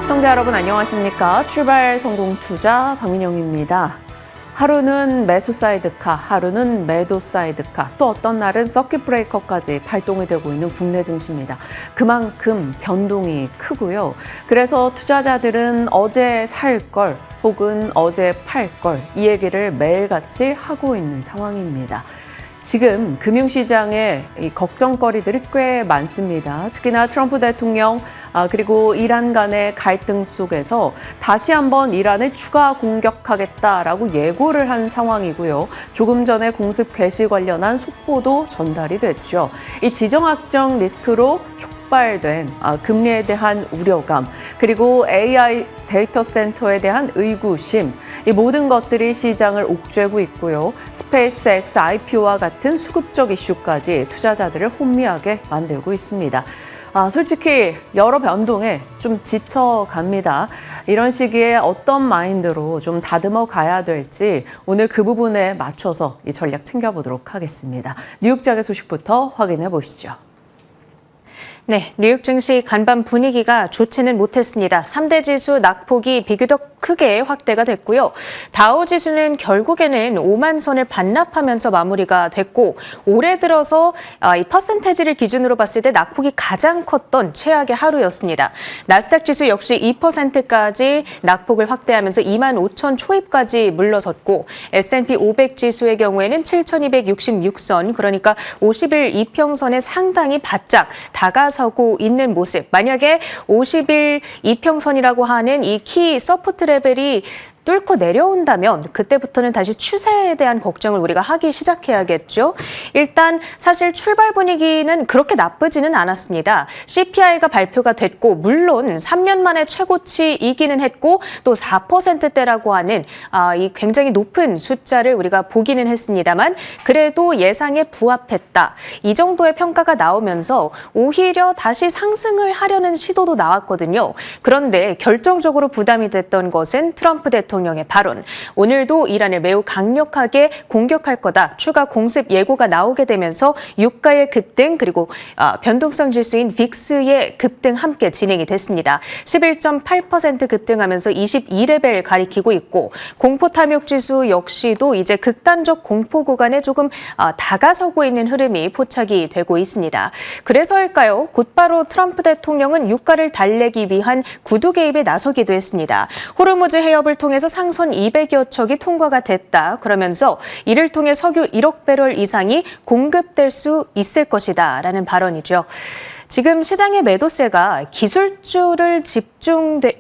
시청자 여러분 안녕하십니까? 출발 성공 투자 박민영입니다. 하루는 매수 사이드카, 하루는 매도 사이드카, 또 어떤 날은 서킷 브레이커까지 발동이 되고 있는 국내 증시입니다. 그만큼 변동이 크고요. 그래서 투자자들은 어제 살 걸 혹은 어제 팔 걸 이 얘기를 매일같이 하고 있는 상황입니다. 지금 금융시장에 걱정거리들이 꽤 많습니다. 특히나 트럼프 대통령 그리고 이란 간의 갈등 속에서 다시 한번 이란을 추가 공격하겠다라고 예고를 한 상황이고요. 조금 전에 공습 개시 관련한 속보도 전달이 됐죠. 이 지정학적 리스크로 촉발된 금리에 대한 우려감, 그리고 AI 데이터 센터에 대한 의구심, 이 모든 것들이 시장을 옥죄고 있고요. 스페이스X IPO와 같은 수급적 이슈까지 투자자들을 혼미하게 만들고 있습니다. 솔직히 여러 변동에 좀 지쳐갑니다. 이런 시기에 어떤 마인드로 좀 다듬어 가야 될지 오늘 그 부분에 맞춰서 이 전략 챙겨보도록 하겠습니다. 뉴욕장의 소식부터 확인해 보시죠. 네, 뉴욕 증시 간밤 분위기가 좋지는 못했습니다. 3대 지수 낙폭이 비교적 크게 확대가 됐고요. 다우 지수는 결국에는 5만 선을 반납하면서 마무리가 됐고, 올해 들어서 이 퍼센테이지를 기준으로 봤을 때 낙폭이 가장 컸던 최악의 하루였습니다. 나스닥 지수 역시 2%까지 낙폭을 확대하면서 2만 5천 초입까지 물러섰고, S&P 500 지수의 경우에는 7,266선, 그러니까 50일 이평선에 상당히 바짝 다가서고 있는 모습. 만약에 50일 이평선이라고 하는 이 키 서포트 레벨이 뚫고 내려온다면 그때부터는 다시 추세에 대한 걱정을 우리가 하기 시작해야겠죠. 일단 사실 출발 분위기는 그렇게 나쁘지는 않았습니다. CPI가 발표가 됐고, 물론 3년 만에 최고치이기는 했고, 또 4%대라고 하는 이 굉장히 높은 숫자를 우리가 보기는 했습니다만, 그래도 예상에 부합했다. 이 정도의 평가가 나오면서 오히려 다시 상승을 하려는 시도도 나왔거든요. 그런데 결정적으로 부담이 됐던 것은 트럼프 대통령의 발언. 오늘도 이란을 매우 강력하게 공격할 거다. 추가 공습 예고가 나오게 되면서 유가의 급등, 그리고 변동성 지수인 빅스의 급등 함께 진행이 됐습니다. 11.8% 급등하면서 22레벨 가리키고 있고, 공포 탐욕 지수 역시도 이제 극단적 공포 구간에 조금 다가서고 있는 흐름이 포착이 되고 있습니다. 그래서일까요? 곧바로 트럼프 대통령은 유가를 달래기 위한 구두 개입에 나서기도 했습니다. 호르무즈 해협을 통해서 상선 200여 척이 통과가 됐다. 그러면서 이를 통해 석유 1억 배럴 이상이 공급될 수 있을 것이다 라는 발언이죠. 지금 시장의 매도세가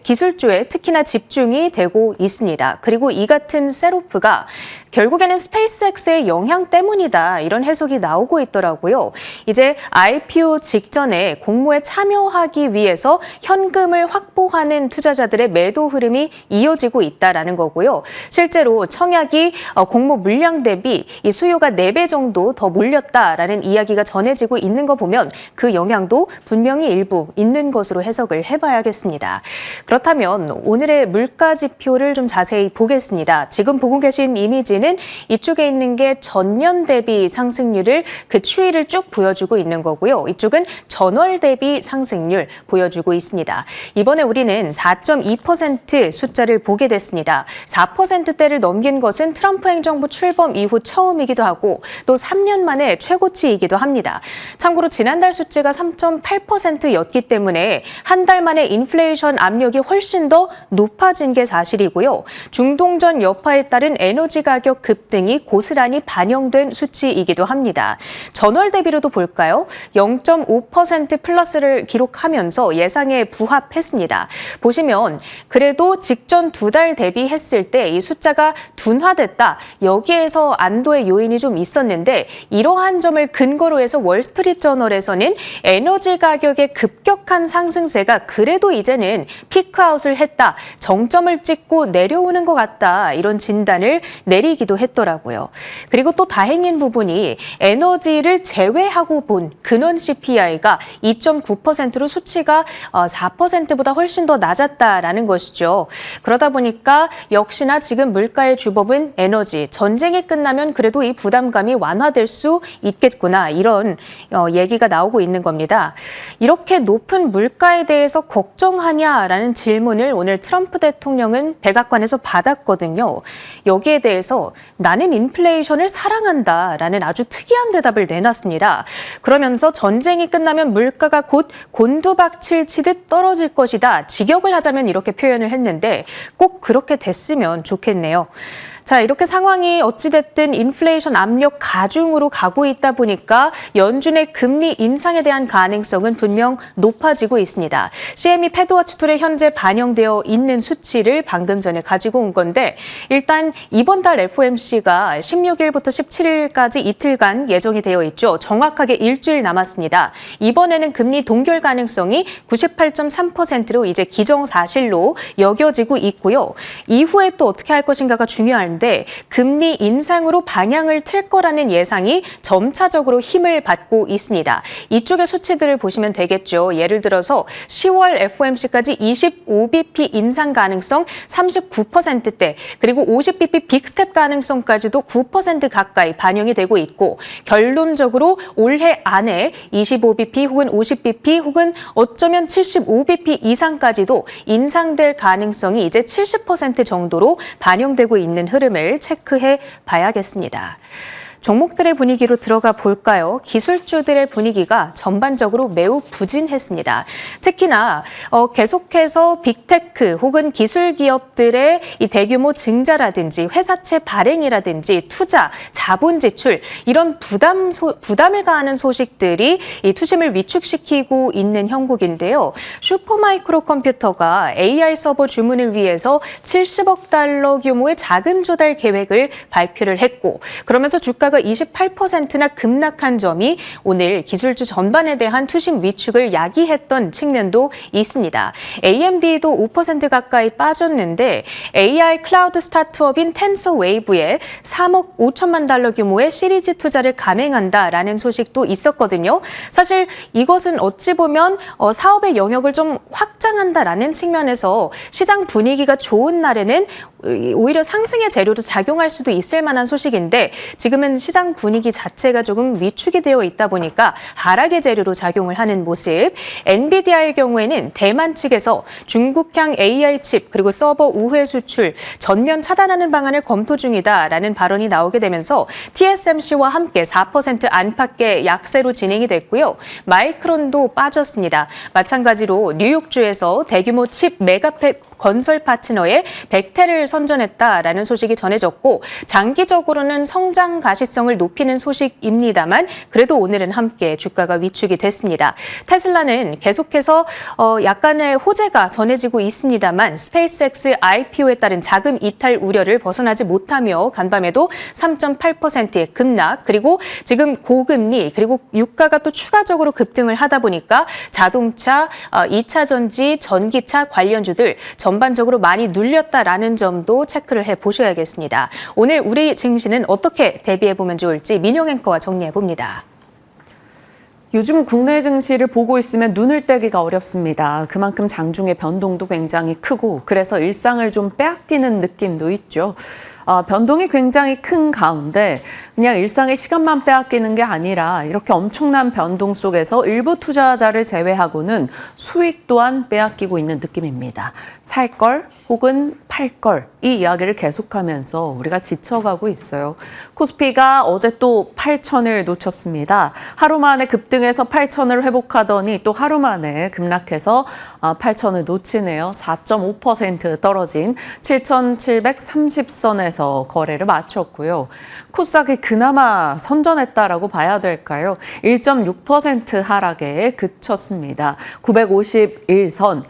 기술주에 특히나 집중이 되고 있습니다. 그리고 이 같은 셋오프가 결국에는 스페이스X의 영향 때문이다, 이런 해석이 나오고 있더라고요. 이제 IPO 직전에 공모에 참여하기 위해서 현금을 확보하는 투자자들의 매도 흐름이 이어지고 있다라는 거고요. 실제로 청약이 공모 물량 대비 이 수요가 4배 정도 더 몰렸다라는 이야기가 전해지고 있는 거 보면 그 영향도 분명히 일부 있는 것으로 해석을 해봐야겠습니다. 그렇다면 오늘의 물가 지표를 좀 자세히 보겠습니다. 지금 보고 계신 이미지는 이쪽에 있는 게 전년 대비 상승률을 그 추이를 쭉 보여주고 있는 거고요. 이쪽은 전월 대비 상승률 보여주고 있습니다. 이번에 우리는 4.2% 숫자를 보게 됐습니다. 4%대를 넘긴 것은 트럼프 행정부 출범 이후 처음이기도 하고, 또 3년 만에 최고치이기도 합니다. 참고로 지난달 수치가 3.8%였기 때문에 한 달 만에 인플레이션 압력이 훨씬 더 높아진 게 사실이고요. 중동전 여파에 따른 에너지 가격 급등이 고스란히 반영된 수치이기도 합니다. 전월 대비로도 볼까요? 0.5% 플러스를 기록하면서 예상에 부합했습니다. 보시면 그래도 직전 2달 대비했을 때 이 숫자가 둔화됐다. 여기에서 안도의 요인이 좀 있었는데, 이러한 점을 근거로 해서 월스트리트저널에서는 에너지 가격의 급격한 상승세가 그래도 이제는 피크아웃을 했다. 정점을 찍고 내려오는 것 같다. 이런 진단을 내리기도 했더라고요. 그리고 또 다행인 부분이 에너지를 제외하고 본 근원 CPI가 2.9%로 수치가 4%보다 훨씬 더 낮았다라는 것이죠. 그러다 보니까 역시나 지금 물가의 주범은 에너지, 전쟁이 끝나면 그래도 이 부담감이 완화될 수 있겠구나, 이런 얘기가 나오고 있는 겁니다. 있습니다. 이렇게 높은 물가에 대해서 걱정하냐라는 질문을 오늘 트럼프 대통령은 백악관에서 받았거든요. 여기에 대해서 나는 인플레이션을 사랑한다라는 아주 특이한 대답을 내놨습니다. 그러면서 전쟁이 끝나면 물가가 곧 곤두박질 치듯 떨어질 것이다. 직역을 하자면 이렇게 표현을 했는데 꼭 그렇게 됐으면 좋겠네요. 자, 이렇게 상황이 어찌됐든 인플레이션 압력 가중으로 가고 있다 보니까 연준의 금리 인상에 대한 가능성은 분명 높아지고 있습니다. CME 패드워치 툴에 현재 반영되어 있는 수치를 방금 전에 가지고 온 건데 일단 이번 달 FOMC가 16일부터 17일까지 이틀간 예정이 되어 있죠. 정확하게 일주일 남았습니다. 이번에는 금리 동결 가능성이 98.3%로 이제 기정사실로 여겨지고 있고요. 이후에 또 어떻게 할 것인가가 중요한데 금리 인상으로 방향을 틀 거라는 예상이 점차적으로 힘을 받고 있습니다. 이쪽의 수치들을 보시면 되겠죠. 예를 들어서 10월 FOMC까지 25bp 인상 가능성 39%대, 그리고 50bp 빅스텝 가능성까지도 9% 가까이 반영이 되고 있고 결론적으로 올해 안에 25bp 혹은 50bp 혹은 어쩌면 75bp 이상까지도 인상될 가능성이 이제 70% 정도로 반영되고 있는 흐름을 체크해 봐야겠습니다. 종목들의 분위기로 들어가 볼까요? 기술주들의 분위기가 전반적으로 매우 부진했습니다. 특히나 계속해서 빅테크 혹은 기술 기업들의 이 대규모 증자라든지 회사채 발행이라든지 투자, 자본 지출 이런 부담을 가하는 소식들이 이 투심을 위축시키고 있는 형국인데요. 슈퍼마이크로 컴퓨터가 AI 서버 주문을 위해서 70억 달러 규모의 자금 조달 계획을 발표를 했고 그러면서 주가가 28%나 급락한 점이 오늘 기술주 전반에 대한 투심 위축을 야기했던 측면도 있습니다. AMD도 5% 가까이 빠졌는데 AI 클라우드 스타트업인 텐서웨이브에 3억 5천만 달러 규모의 시리즈 투자를 감행한다라는 소식도 있었거든요. 사실 이것은 어찌 보면 사업의 영역을 좀 확장한다라는 측면에서 시장 분위기가 좋은 날에는 오히려 상승의 재료로 작용할 수도 있을 만한 소식인데 지금은 시장 분위기 자체가 조금 위축이 되어 있다 보니까 하락의 재료로 작용을 하는 모습. 엔비디아의 경우에는 대만 측에서 중국향 AI 칩 그리고 서버 우회 수출 전면 차단하는 방안을 검토 중이다라는 발언이 나오게 되면서 TSMC와 함께 4% 안팎의 약세로 진행이 됐고요. 마이크론도 빠졌습니다. 마찬가지로 뉴욕주에서 대규모 칩 메가팩 건설 파트너에 백태를 선전했다라는 소식이 전해졌고 장기적으로는 성장 가시성을 높이는 소식입니다만 그래도 오늘은 함께 주가가 위축이 됐습니다. 테슬라는 계속해서 약간의 호재가 전해지고 있습니다만 스페이스X IPO에 따른 자금 이탈 우려를 벗어나지 못하며 간밤에도 3.8%의 급락 그리고 지금 고금리 그리고 유가가 또 추가적으로 급등을 하다 보니까 자동차, 2차 전지, 전기차 관련주들 전반적으로 많이 눌렸다라는 점도 체크를 해보셔야겠습니다. 오늘 우리 증시는 어떻게 대비해보면 좋을지 민용 앵커와 정리해봅니다. 요즘 국내 증시를 보고 있으면 눈을 떼기가 어렵습니다. 그만큼 장중의 변동도 굉장히 크고 그래서 일상을 좀 빼앗기는 느낌도 있죠. 변동이 굉장히 큰 가운데 그냥 일상의 시간만 빼앗기는 게 아니라 이렇게 엄청난 변동 속에서 일부 투자자를 제외하고는 수익 또한 빼앗기고 있는 느낌입니다. 살 걸 혹은 팔 걸 이 이야기를 계속하면서 우리가 지쳐가고 있어요. 코스피가 어제 또 8,000을 놓쳤습니다. 하루 만에 급등해서 8,000을 회복하더니 또 하루 만에 급락해서 8,000을 놓치네요. 4.5% 떨어진 7,730선에서 거래를 마쳤고요. 코스닥이 그나마 선전했다라고 봐야 될까요? 1.6% 하락에 그쳤습니다. 951선.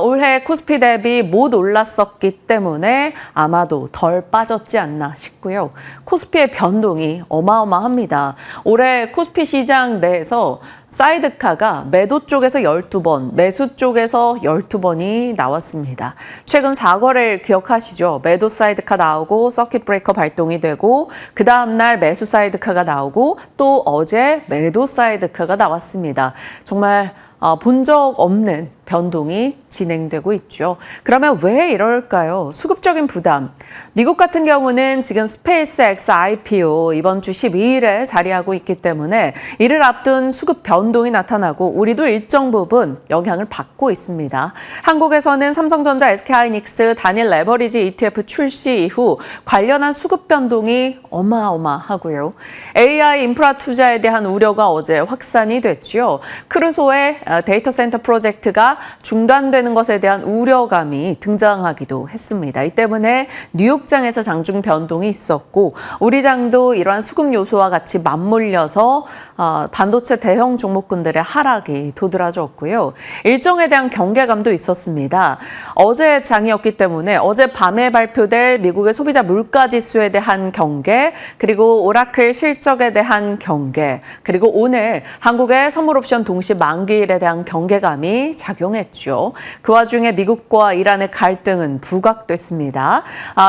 올해 코스피 대비 못 올랐었기 때문에 아마도 덜 빠졌지 않나 싶고요. 코스피의 변동이 어마어마합니다. 올해 코스피 시장 내에서 사이드카가 매도 쪽에서 12번, 매수 쪽에서 12번이 나왔습니다. 최근 4거래일 기억하시죠? 매도 사이드카 나오고 서킷 브레이커 발동이 되고 그 다음날 매수 사이드카가 나오고 또 어제 매도 사이드카가 나왔습니다. 정말 본 적 없는 변동이 진행되고 있죠. 그러면 왜 이럴까요? 수급적인 부담. 미국 같은 경우는 지금 스페이스X IPO 이번 주 12일에 자리하고 있기 때문에 이를 앞둔 수급 변동 변동이 나타나고 우리도 일정 부분 영향을 받고 있습니다. 한국에서는 삼성전자, SK하이닉스 단일 레버리지 ETF 출시 이후 관련한 수급 변동이 어마어마하고요. AI 인프라 투자에 대한 우려가 어제 확산이 됐죠. 크루소의 데이터 센터 프로젝트가 중단되는 것에 대한 우려감이 등장하기도 했습니다. 이 때문에 뉴욕장에서 장중 변동이 있었고 우리 장도 이러한 수급 요소와 같이 맞물려서 반도체 대형 종목군들의 하락이 도드라졌고요. 일정에 대한 경계감도 있었습니다. 어제 장이었기 때문에 어제 밤에 발표될 미국의 소비자 물가지수에 대한 경계, 그리고 오라클 실적에 대한 경계, 그리고 오늘 한국의 선물옵션 동시 만기일에 대한 경계감이 작용했죠. 그 와중에 미국과 이란의 갈등은 부각됐습니다.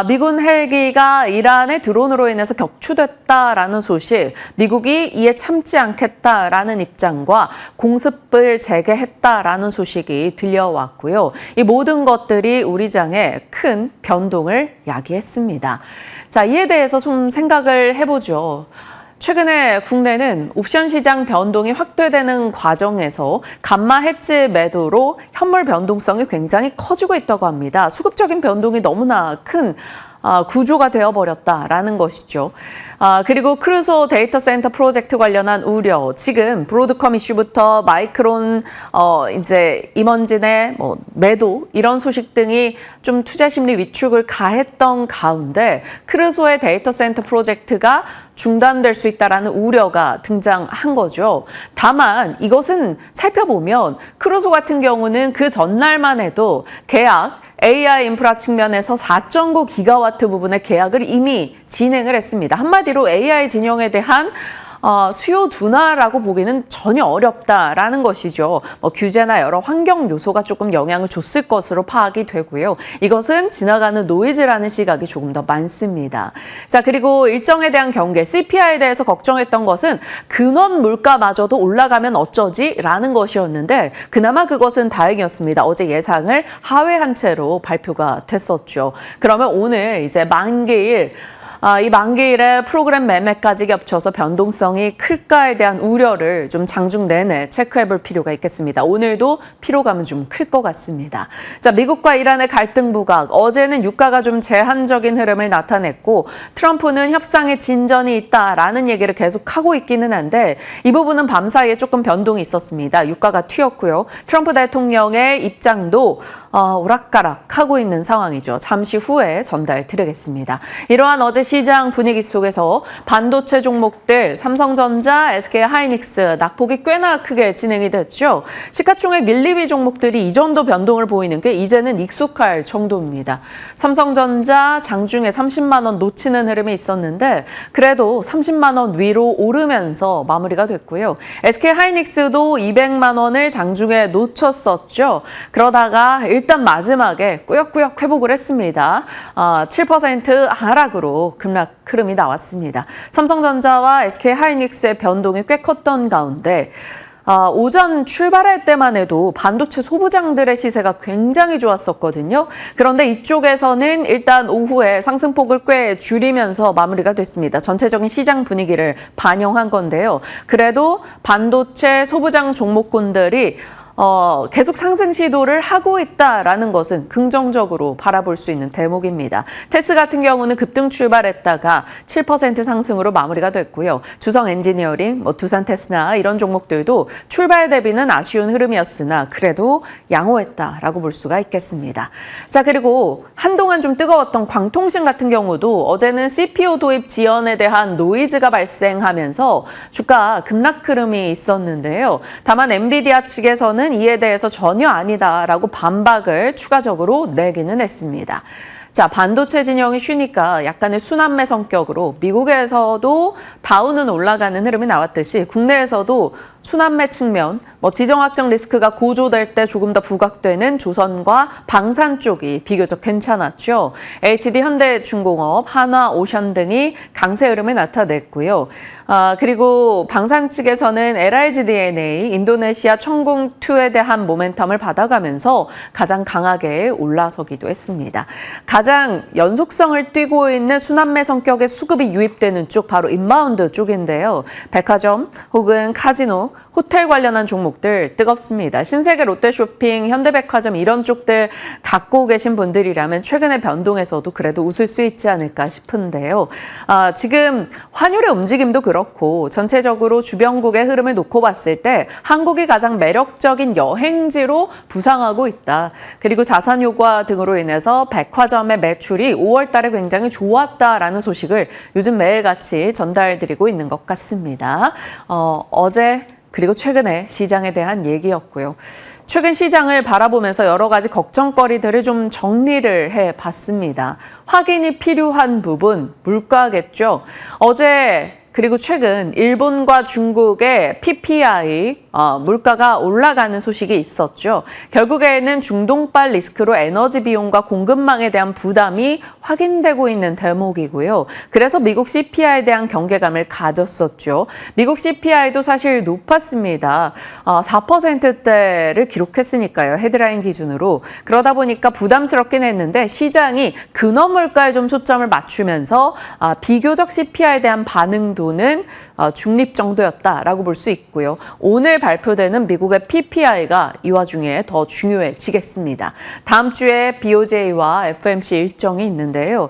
미군 헬기가 이란의 드론으로 인해서 격추됐다라는 소식, 미국이 이에 참지 않겠다라는 입장과 공습을 재개했다라는 소식이 들려왔고요. 이 모든 것들이 우리 장에 큰 변동을 야기했습니다. 자, 이에 대해서 좀 생각을 해보죠. 최근에 국내는 옵션 시장 변동이 확대되는 과정에서 감마 해지 매도로 현물 변동성이 굉장히 커지고 있다고 합니다. 수급적인 변동이 너무나 큰 구조가 되어버렸다라는 것이죠. 그리고 크루소 데이터 센터 프로젝트 관련한 우려, 지금 브로드컴 이슈부터 마이크론, 이제 임원진의 매도, 이런 소식 등이 좀 투자 심리 위축을 가했던 가운데 크루소의 데이터 센터 프로젝트가 중단될 수 있다라는 우려가 등장한 거죠. 다만 이것은 살펴보면 크루소 같은 경우는 그 전날만 해도 계약, AI 인프라 측면에서 4.9 기가와트 부분의 계약을 이미 진행을 했습니다. 한마디로 AI 진영에 대한 수요 둔화라고 보기는 전혀 어렵다라는 것이죠. 규제나 여러 환경 요소가 조금 영향을 줬을 것으로 파악이 되고요. 이것은 지나가는 노이즈라는 시각이 조금 더 많습니다. 자, 그리고 일정에 대한 경계, CPI에 대해서 걱정했던 것은 근원 물가마저도 올라가면 어쩌지? 라는 것이었는데 그나마 그것은 다행이었습니다. 어제 예상을 하회한 채로 발표가 됐었죠. 그러면 오늘 이제 만기일, 이 만기일에 프로그램 매매까지 겹쳐서 변동성이 클까에 대한 우려를 좀 장중 내내 체크해볼 필요가 있겠습니다. 오늘도 피로감은 좀 클 것 같습니다. 자, 미국과 이란의 갈등 부각, 어제는 유가가 좀 제한적인 흐름을 나타냈고 트럼프는 협상에 진전이 있다라는 얘기를 계속하고 있기는 한데 이 부분은 밤사이에 조금 변동이 있었습니다. 유가가 튀었고요. 트럼프 대통령의 입장도 오락가락하고 있는 상황이죠. 잠시 후에 전달 드리겠습니다. 이러한 어제 시장 분위기 속에서 반도체 종목들 삼성전자, SK하이닉스 낙폭이 꽤나 크게 진행이 됐죠. 시가총액 1, 2위 종목들이 이 정도 변동을 보이는 게 이제는 익숙할 정도입니다. 삼성전자 장중에 30만 원 놓치는 흐름이 있었는데 그래도 30만 원 위로 오르면서 마무리가 됐고요. SK하이닉스도 200만 원을 장중에 놓쳤었죠. 그러다가 일단 마지막에 꾸역꾸역 회복을 했습니다. 7% 하락으로 급락 흐름이 나왔습니다. 삼성전자와 SK하이닉스의 변동이 꽤 컸던 가운데 오전 출발할 때만 해도 반도체 소부장들의 시세가 굉장히 좋았었거든요. 그런데 이쪽에서는 일단 오후에 상승폭을 꽤 줄이면서 마무리가 됐습니다. 전체적인 시장 분위기를 반영한 건데요. 그래도 반도체 소부장 종목군들이 계속 상승 시도를 하고 있다라는 것은 긍정적으로 바라볼 수 있는 대목입니다. 테스 같은 경우는 급등 출발했다가 7% 상승으로 마무리가 됐고요. 주성 엔지니어링, 두산 테스나 이런 종목들도 출발 대비는 아쉬운 흐름이었으나 그래도 양호했다라고 볼 수가 있겠습니다. 자, 그리고 한동안 좀 뜨거웠던 광통신 같은 경우도 어제는 CPO 도입 지연에 대한 노이즈가 발생하면서 주가 급락 흐름이 있었는데요. 다만 엔비디아 측에서는 이에 대해서 전혀 아니다라고 반박을 추가적으로 내기는 했습니다. 자, 반도체 진영이 쉬니까 약간의 순환매 성격으로 미국에서도 다우는 올라가는 흐름이 나왔듯이 국내에서도 순환매 측면, 지정 확정 리스크가 고조될 때 조금 더 부각되는 조선과 방산 쪽이 비교적 괜찮았죠. HD 현대중공업, 한화, 오션 등이 강세 흐름을 나타냈고요. 그리고 방산 측에서는 LIGDNA, 인도네시아 천궁2에 대한 모멘텀을 받아가면서 가장 강하게 올라서기도 했습니다. 가장 연속성을 띠고 있는 순환매 성격의 수급이 유입되는 쪽, 바로 인바운드 쪽인데요. 백화점 혹은 카지노, 호텔 관련한 종목들 뜨겁습니다. 신세계, 롯데쇼핑, 현대백화점 이런 쪽들 갖고 계신 분들이라면 최근의 변동에서도 그래도 웃을 수 있지 않을까 싶은데요. 지금 환율의 움직임도 그렇고 전체적으로 주변국의 흐름을 놓고 봤을 때 한국이 가장 매력적인 여행지로 부상하고 있다. 그리고 자산 요구화 등으로 인해서 백화점의 매출이 5월 달에 굉장히 좋았다라는 소식을 요즘 매일같이 전달드리고 있는 것 같습니다. 어제 그리고 최근에 시장에 대한 얘기였고요. 최근 시장을 바라보면서 여러 가지 걱정거리들을 좀 정리를 해봤습니다. 확인이 필요한 부분, 물가겠죠. 어제 그리고 최근 일본과 중국의 PPI 물가가 올라가는 소식이 있었죠. 결국에는 중동발 리스크로 에너지 비용과 공급망에 대한 부담이 확인되고 있는 대목이고요. 그래서 미국 CPI에 대한 경계감을 가졌었죠. 미국 CPI도 사실 높았습니다. 4%대를 기록했으니까요. 헤드라인 기준으로. 그러다 보니까 부담스럽긴 했는데 시장이 근원 물가에 좀 초점을 맞추면서 비교적 CPI에 대한 반응도는 중립 정도였다라고 볼 수 있고요. 오늘 발표되는 미국의 PPI가 이 와중에 더 중요해지겠습니다. 다음 주에 BOJ와 FOMC 일정이 있는데요.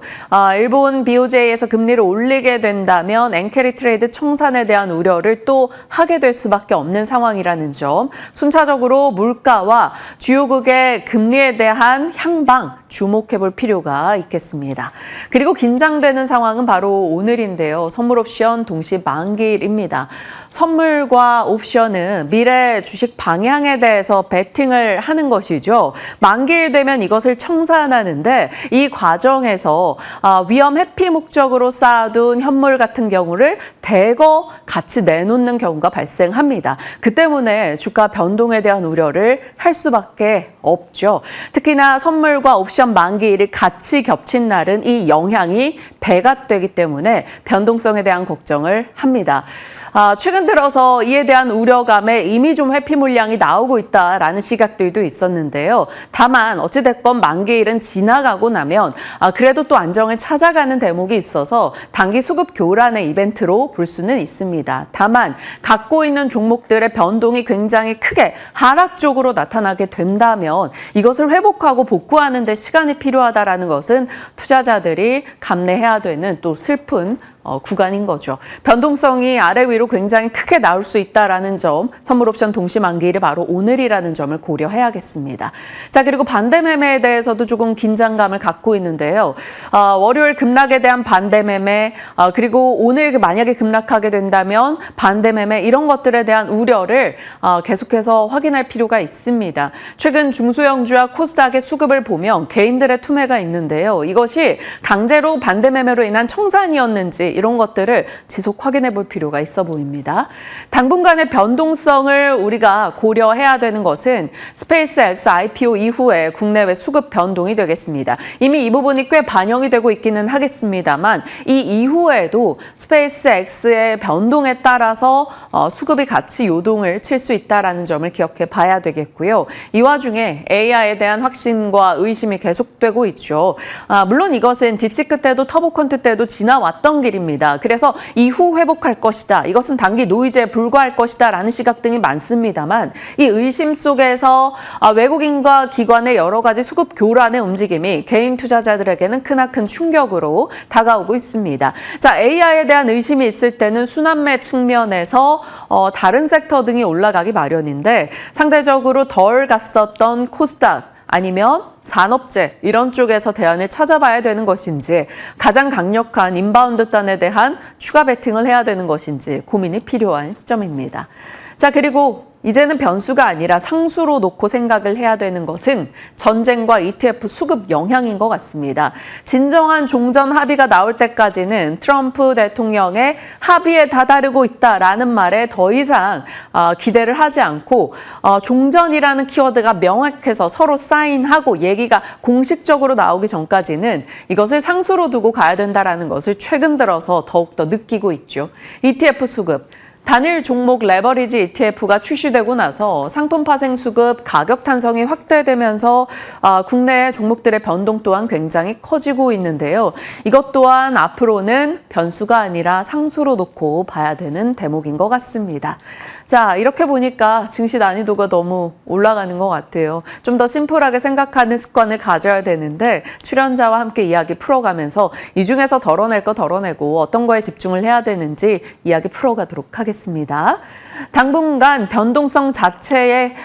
일본 BOJ에서 금리를 올리게 된다면 엔캐리 트레이드 청산에 대한 우려를 또 하게 될 수밖에 없는 상황이라는 점. 순차적으로 물가와 주요국의 금리에 대한 향방 주목해 볼 필요가 있겠습니다. 그리고 긴장되는 상황은 바로 오늘인데요. 선물 옵션 동시 만기일입니다. 선물과 옵션은 미래 주식 방향에 대해서 베팅을 하는 것이죠. 만기일 되면 이것을 청산하는데 이 과정에서 위험 회피 목적으로 쌓아둔 현물 같은 경우를 대거 같이 내놓는 경우가 발생합니다. 그 때문에 주가 변동에 대한 우려를 할 수밖에 없죠. 특히나 선물과 옵션 만기일이 같이 겹친 날은 이 영향이 배가 되기 때문에 변동성에 대한 걱정을 합니다. 최근 들어서 이에 대한 우려감에 이미 좀 회피 물량이 나오고 있다라는 시각들도 있었는데요. 다만 어찌됐건 만기일은 지나가고 나면 그래도 또 안정을 찾아가는 대목이 있어서 단기 수급 교란의 이벤트로 볼 수는 있습니다. 다만 갖고 있는 종목들의 변동이 굉장히 크게 하락 쪽으로 나타나게 된다면 이것을 회복하고 복구하는 데 시간이 필요하다라는 것은 투자자들이 감내해야 되는 또 슬픈 구간인 거죠. 변동성이 아래 위로 굉장히 크게 나올 수 있다라는 점, 선물 옵션 동시 만기일이 바로 오늘이라는 점을 고려해야겠습니다. 자, 그리고 반대 매매에 대해서도 조금 긴장감을 갖고 있는데요. 월요일 급락에 대한 반대 매매, 그리고 오늘 만약에 급락하게 된다면 반대 매매 이런 것들에 대한 우려를 계속해서 확인할 필요가 있습니다. 최근 중소형주와 코스닥의 수급을 보면 개인들의 투매가 있는데요. 이것이 강제로 반대 매매로 인한 청산이었는지 이런 것들을 지속 확인해 볼 필요가 있어 보입니다. 당분간의 변동성을 우리가 고려해야 되는 것은 스페이스X IPO 이후에 국내외 수급 변동이 되겠습니다. 이미 이 부분이 꽤 반영이 되고 있기는 하겠습니다만 이 이후에도 스페이스X의 변동에 따라서 수급이 같이 요동을 칠 수 있다는 점을 기억해 봐야 되겠고요. 이 와중에 AI에 대한 확신과 의심이 계속되고 있죠. 물론 이것은 딥시크 때도 터보컨트 때도 지나왔던 길입니다. 그래서 이후 회복할 것이다. 이것은 단기 노이즈에 불과할 것이다 라는 시각 등이 많습니다만 이 의심 속에서 외국인과 기관의 여러 가지 수급 교란의 움직임이 개인 투자자들에게는 크나큰 충격으로 다가오고 있습니다. 자, AI에 대한 의심이 있을 때는 순환매 측면에서 다른 섹터 등이 올라가기 마련인데 상대적으로 덜 갔었던 코스닥 아니면 산업재 이런 쪽에서 대안을 찾아봐야 되는 것인지 가장 강력한 인바운드단에 대한 추가 베팅을 해야 되는 것인지 고민이 필요한 시점입니다. 자, 그리고 이제는 변수가 아니라 상수로 놓고 생각을 해야 되는 것은 전쟁과 ETF 수급 영향인 것 같습니다. 진정한 종전 합의가 나올 때까지는 트럼프 대통령의 합의에 다다르고 있다라는 말에 더 이상 기대를 하지 않고 종전이라는 키워드가 명확해서 서로 사인하고 얘기가 공식적으로 나오기 전까지는 이것을 상수로 두고 가야 된다는 것을 최근 들어서 더욱더 느끼고 있죠. ETF 수급. 단일 종목 레버리지 ETF가 출시되고 나서 상품 파생 수급, 가격 탄성이 확대되면서 국내 종목들의 변동 또한 굉장히 커지고 있는데요. 이것 또한 앞으로는 변수가 아니라 상수로 놓고 봐야 되는 대목인 것 같습니다. 자, 이렇게 보니까 증시 난이도가 너무 올라가는 것 같아요. 좀 더 심플하게 생각하는 습관을 가져야 되는데 출연자와 함께 이야기 풀어가면서 이 중에서 덜어낼 거 덜어내고 어떤 거에 집중을 해야 되는지 이야기 풀어가도록 하겠습니다. 당분간 변동성 자체에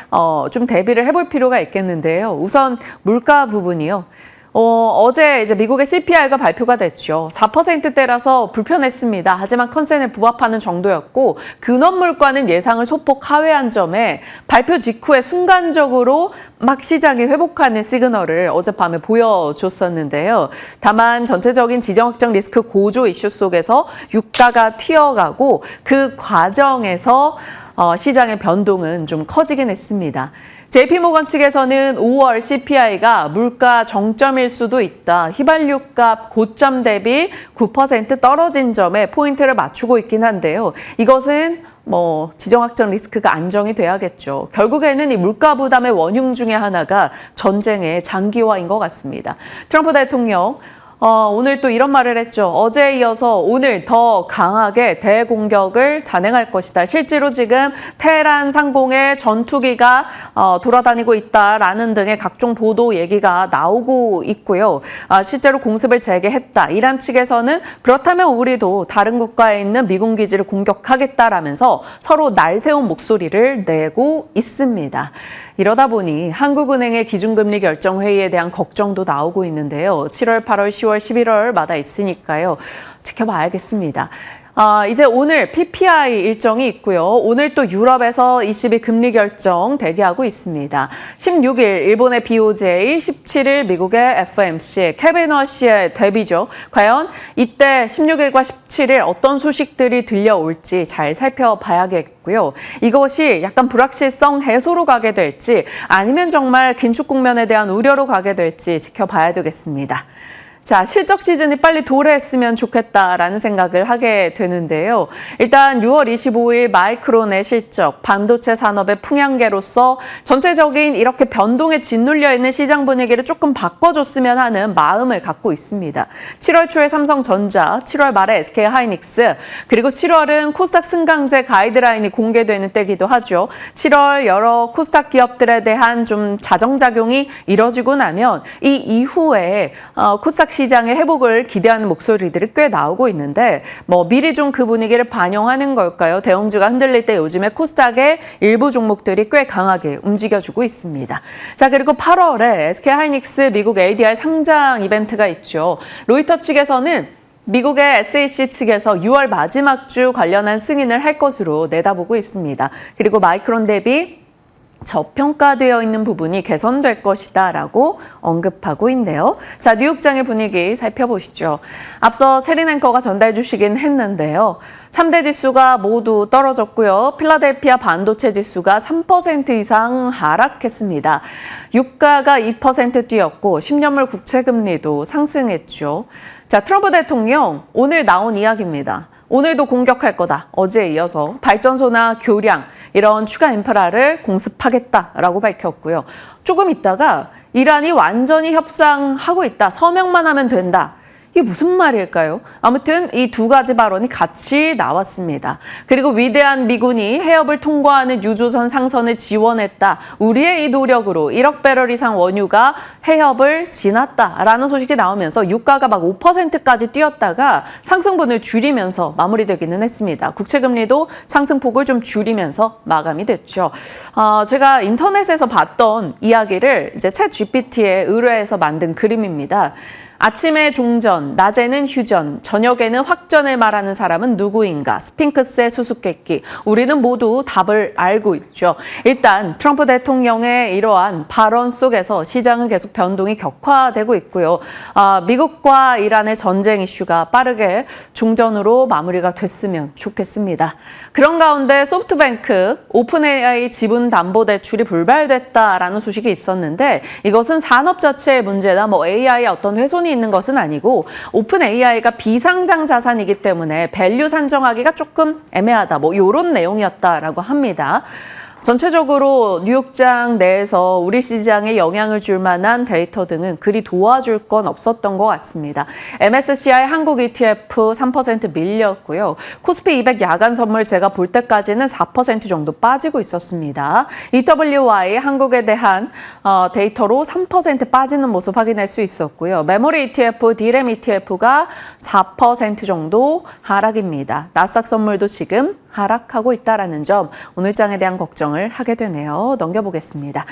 좀 대비를 해볼 필요가 있겠는데요. 우선 물가 부분이요. 어제 이제 미국의 CPI가 발표가 됐죠. 4%대라서 불편했습니다. 하지만 컨센에 부합하는 정도였고 근원 물가는 예상을 소폭 하회한 점에 발표 직후에 순간적으로 막 시장이 회복하는 시그널을 어젯밤에 보여줬었는데요. 다만 전체적인 지정학적 리스크 고조 이슈 속에서 유가가 튀어가고 그 과정에서 시장의 변동은 좀 커지긴 했습니다. JP모건 측에서는 5월 CPI가 물가 정점일 수도 있다. 휘발유값 고점 대비 9% 떨어진 점에 포인트를 맞추고 있긴 한데요. 이것은 지정학적 리스크가 안정이 돼야겠죠. 결국에는 이 물가 부담의 원흉 중에 하나가 전쟁의 장기화인 것 같습니다. 트럼프 대통령 오늘 또 이런 말을 했죠. 어제에 이어서 오늘 더 강하게 대공격을 단행할 것이다. 실제로 지금 테헤란 상공에 전투기가 돌아다니고 있다라는 등의 각종 보도 얘기가 나오고 있고요. 실제로 공습을 재개했다. 이란 측에서는 그렇다면 우리도 다른 국가에 있는 미군 기지를 공격하겠다라면서 서로 날세운 목소리를 내고 있습니다. 이러다 보니 한국은행의 기준금리 결정 회의에 대한 걱정도 나오고 있는데요. 7월, 8월, 10월, 11월마다 있으니까요. 지켜봐야겠습니다. 이제 오늘 PPI 일정이 있고요. 오늘 또 유럽에서 ECB 금리 결정 대기하고 있습니다. 16일 일본의 BOJ, 17일 미국의 FOMC, 케빈 워시의 데뷔죠. 과연 이때 16일과 17일 어떤 소식들이 들려올지 잘 살펴봐야겠고요. 이것이 약간 불확실성 해소로 가게 될지 아니면 정말 긴축 국면에 대한 우려로 가게 될지 지켜봐야 되겠습니다. 자, 실적 시즌이 빨리 도래했으면 좋겠다라는 생각을 하게 되는데요. 일단 6월 25일 마이크론의 실적, 반도체 산업의 풍향계로서 전체적인 이렇게 변동에 짓눌려 있는 시장 분위기를 조금 바꿔줬으면 하는 마음을 갖고 있습니다. 7월 초에 삼성전자, 7월 말에 SK하이닉스, 그리고 7월은 코스닥 승강제 가이드라인이 공개되는 때기도 하죠. 7월 여러 코스닥 기업들에 대한 좀 자정작용이 이뤄지고 나면 이 이후에 코스닥 시장의 회복을 기대하는 목소리들이 꽤 나오고 있는데 미리 좀 그 분위기를 반영하는 걸까요? 대형주가 흔들릴 때 요즘에 코스닥의 일부 종목들이 꽤 강하게 움직여주고 있습니다. 자, 그리고 8월에 SK하이닉스 미국 ADR 상장 이벤트가 있죠. 로이터 측에서는 미국의 SEC 측에서 6월 마지막 주 관련한 승인을 할 것으로 내다보고 있습니다. 그리고 마이크론 대비 저평가되어 있는 부분이 개선될 것이다 라고 언급하고 있네요. 자, 뉴욕장의 분위기 살펴보시죠. 앞서 세린 앵커가 전달해 주시긴 했는데요. 3대 지수가 모두 떨어졌고요. 필라델피아 반도체 지수가 3% 이상 하락했습니다. 유가가 2% 뛰었고 10년물 국채금리도 상승했죠. 자, 트럼프 대통령 오늘 나온 이야기입니다. 오늘도 공격할 거다. 어제에 이어서 발전소나 교량 이런 추가 인프라를 공습하겠다라고 밝혔고요. 조금 있다가 이란이 완전히 협상하고 있다. 서명만 하면 된다. 이게 무슨 말일까요? 아무튼 이 두 가지 발언이 같이 나왔습니다. 그리고 위대한 미군이 해협을 통과하는 유조선 상선을 지원했다. 우리의 이 노력으로 1억 배럴 이상 원유가 해협을 지났다라는 소식이 나오면서 유가가 막 5%까지 뛰었다가 상승분을 줄이면서 마무리되기는 했습니다. 국채금리도 상승폭을 좀 줄이면서 마감이 됐죠. 제가 인터넷에서 봤던 이야기를 이제 챗 GPT에 의뢰해서 만든 그림입니다. 아침에 종전, 낮에는 휴전, 저녁에는 확전을 말하는 사람은 누구인가? 스핑크스의 수수께끼. 우리는 모두 답을 알고 있죠. 일단 트럼프 대통령의 이러한 발언 속에서 시장은 계속 변동이 격화되고 있고요. 미국과 이란의 전쟁 이슈가 빠르게 종전으로 마무리가 됐으면 좋겠습니다. 그런 가운데 소프트뱅크, 오픈 AI 지분 담보 대출이 불발됐다라는 소식이 있었는데 이것은 산업 자체의 문제나 AI의 어떤 훼손이 있는 것은 아니고 오픈 AI가 비상장 자산이기 때문에 밸류 산정하기가 조금 애매하다. 이런 내용이었다라고 합니다. 전체적으로 뉴욕장 내에서 우리 시장에 영향을 줄 만한 데이터 등은 그리 도와줄 건 없었던 것 같습니다. MSCI 한국 ETF 3% 밀렸고요. 코스피 200 야간 선물 제가 볼 때까지는 4% 정도 빠지고 있었습니다. EWY 한국에 대한 데이터로 3% 빠지는 모습 확인할 수 있었고요. 메모리 ETF, D램 ETF가 4% 정도 하락입니다. 나스닥 선물도 지금 하락하고 있다는 점, 오늘장에 대한 걱정을 하게 되네요. 넘겨보겠습니다.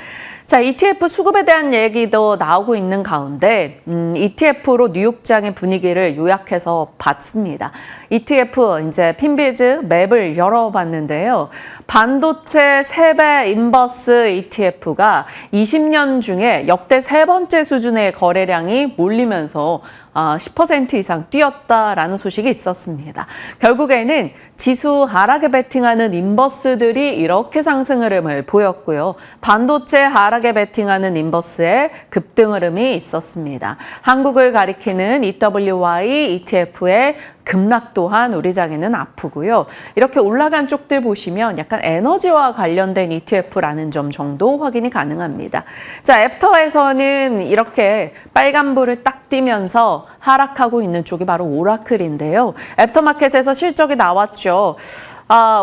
자, ETF 수급에 대한 얘기도 나오고 있는 가운데 ETF로 뉴욕장의 분위기를 요약해서 봤습니다. ETF 이제 핀비즈 맵을 열어봤는데요. 반도체 3배 인버스 ETF가 20년 중에 역대 3번째 수준의 거래량이 몰리면서 10% 이상 뛰었다라는 소식이 있었습니다. 결국에는 지수 하락에 베팅하는 인버스들이 이렇게 상승 흐름을 보였고요. 반도체 하락에 베팅하는 인버스의 급등 흐름이 있었습니다. 한국을 가리키는 EWY ETF의 급락 또한 우리 장에는 아프고요. 이렇게 올라간 쪽들 보시면 약간 에너지와 관련된 ETF라는 점 정도 확인이 가능합니다. 자, 애프터에서는 이렇게 빨간불을 딱 띄면서 하락하고 있는 쪽이 바로 오라클인데요. 애프터마켓에서 실적이 나왔죠.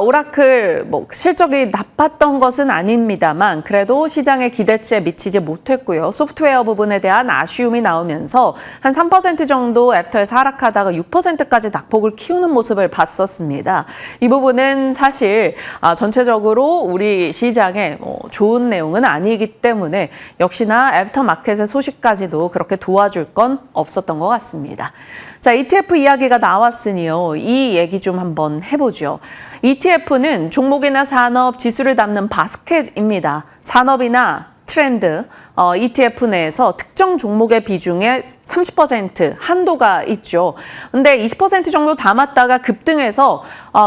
오라클 실적이 나빴던 것은 아닙니다만 그래도 시장의 기대치에 미치지 못했고요. 소프트웨어 부분에 대한 아쉬움이 나오면서 한 3% 정도 애프터에서 하락하다가 6%까지 낙폭을 키우는 모습을 봤었습니다. 이 부분은 사실 전체적으로 우리 시장에 좋은 내용은 아니기 때문에 역시나 애프터마켓의 소식까지도 그렇게 도와줄 건 없었던 것 같습니다. 자, ETF 이야기가 나왔으니요. 이 얘기 좀 한번 해보죠. ETF는 종목이나 산업, 지수를 담는 바스켓입니다. 산업이나 트렌드, ETF 내에서 특정 종목의 비중에 30% 한도가 있죠. 근데 20% 정도 담았다가 급등해서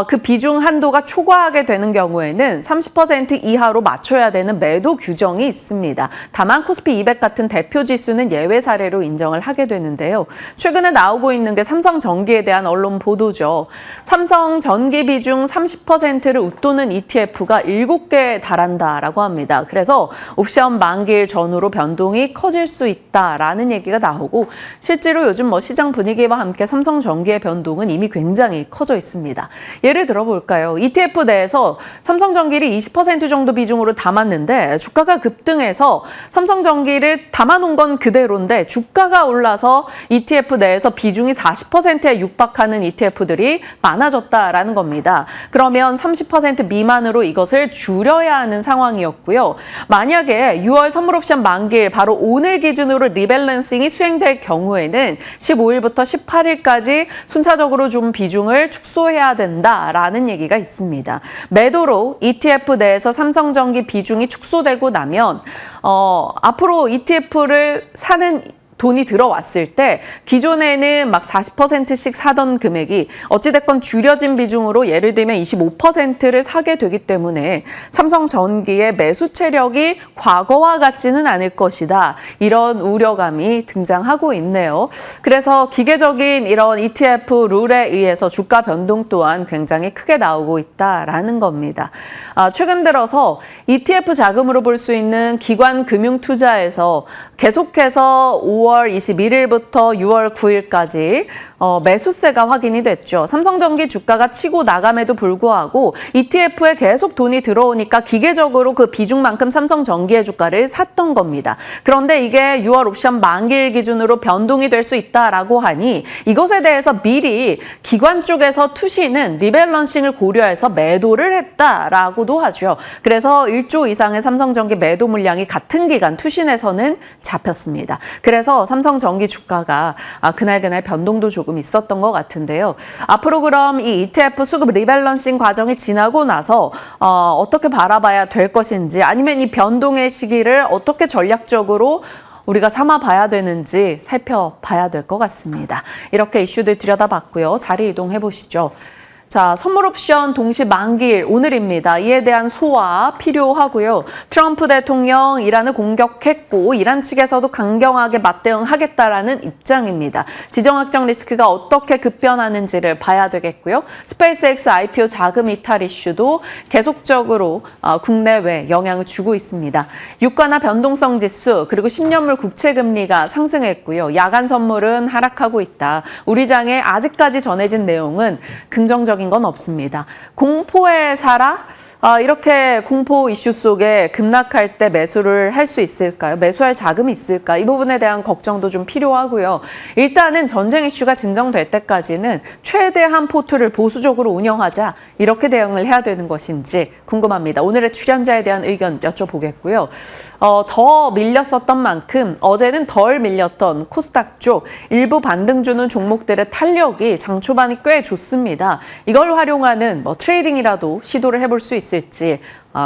그 비중 한도가 초과하게 되는 경우에는 30% 이하로 맞춰야 되는 매도 규정이 있습니다. 다만 코스피 200 같은 대표 지수는 예외 사례로 인정을 하게 되는데요. 최근에 나오고 있는 게 삼성전기에 대한 언론 보도죠. 삼성전기 비중 30%를 웃도는 ETF가 7개에 달한다라고 합니다. 그래서 옵션 만기일 전후로 변동이 커질 수 있다라는 얘기가 나오고 실제로 요즘 시장 분위기와 함께 삼성전기의 변동은 이미 굉장히 커져 있습니다. 예를 들어 볼까요? ETF 내에서 삼성전기를 20% 정도 비중으로 담았는데 주가가 급등해서 삼성전기를 담아놓은 건 그대로인데 주가가 올라서 ETF 내에서 비중이 40%에 육박하는 ETF들이 많아졌다라는 겁니다. 그러면 30% 미만으로 이것을 줄여야 하는 상황이었고요. 만약에 6월 선물옵션 만기일 바로 오늘 기준으로 리밸런싱이 수행될 경우에는 15일부터 18일까지 순차적으로 좀 비중을 축소해야 된다라는 얘기가 있습니다. 매도로 ETF 내에서 삼성전기 비중이 축소되고 나면 앞으로 ETF를 사는 돈이 들어왔을 때 기존에는 막 40%씩 사던 금액이 어찌됐건 줄여진 비중으로 예를 들면 25%를 사게 되기 때문에 삼성전기의 매수 체력이 과거와 같지는 않을 것이다. 이런 우려감이 등장하고 있네요. 그래서 기계적인 이런 ETF 룰에 의해서 주가 변동 또한 굉장히 크게 나오고 있다라는 겁니다. 최근 들어서 ETF 자금으로 볼 수 있는 기관 금융 투자에서 계속해서 5월 21일부터 6월 9일까지 매수세가 확인이 됐죠. 삼성전기 주가가 치고 나감에도 불구하고 ETF에 계속 돈이 들어오니까 기계적으로 그 비중만큼 삼성전기의 주가를 샀던 겁니다. 그런데 이게 6월 옵션 만기일 기준으로 변동이 될 수 있다라고 하니 이것에 대해서 미리 기관 쪽에서 투시는 리밸런싱을 고려해서 매도를 했다라고도 하죠. 그래서 1조 이상의 삼성전기 매도 물량이 같은 기간 투신에서는 잡혔습니다. 그래서 삼성전기 주가가 그날 변동도 조금 있었던 것 같은데요. 앞으로 그럼 이 ETF 수급 리밸런싱 과정이 지나고 나서 어떻게 바라봐야 될 것인지 아니면 이 변동의 시기를 어떻게 전략적으로 우리가 삼아봐야 되는지 살펴봐야 될 것 같습니다. 이렇게 이슈들 들여다봤고요. 자리 이동해 보시죠. 자, 선물 옵션 동시 만기일 오늘입니다. 이에 대한 소화 필요하고요. 트럼프 대통령 이란을 공격했고 이란 측에서도 강경하게 맞대응하겠다라는 입장입니다. 지정학적 리스크가 어떻게 급변하는지를 봐야 되겠고요. 스페이스X IPO 자금 이탈 이슈도 계속적으로 국내외 영향을 주고 있습니다. 유가나 변동성 지수 그리고 10년물 국채 금리가 상승했고요. 야간 선물은 하락하고 있다. 우리 장에 아직까지 전해진 내용은 긍정적인 건 없습니다. 공포에 살아? 이렇게 공포 이슈 속에 급락할 때 매수를 할 수 있을까요? 매수할 자금이 있을까? 이 부분에 대한 걱정도 좀 필요하고요. 일단은 전쟁 이슈가 진정될 때까지는 최대한 포트를 보수적으로 운영하자 이렇게 대응을 해야 되는 것인지 궁금합니다. 오늘의 출연자에 대한 의견 여쭤보겠고요. 더 밀렸었던 만큼 어제는 덜 밀렸던 코스닥 쪽 일부 반등 주는 종목들의 탄력이 장 초반이 꽤 좋습니다. 이걸 활용하는 트레이딩이라도 시도를 해볼 수 있을지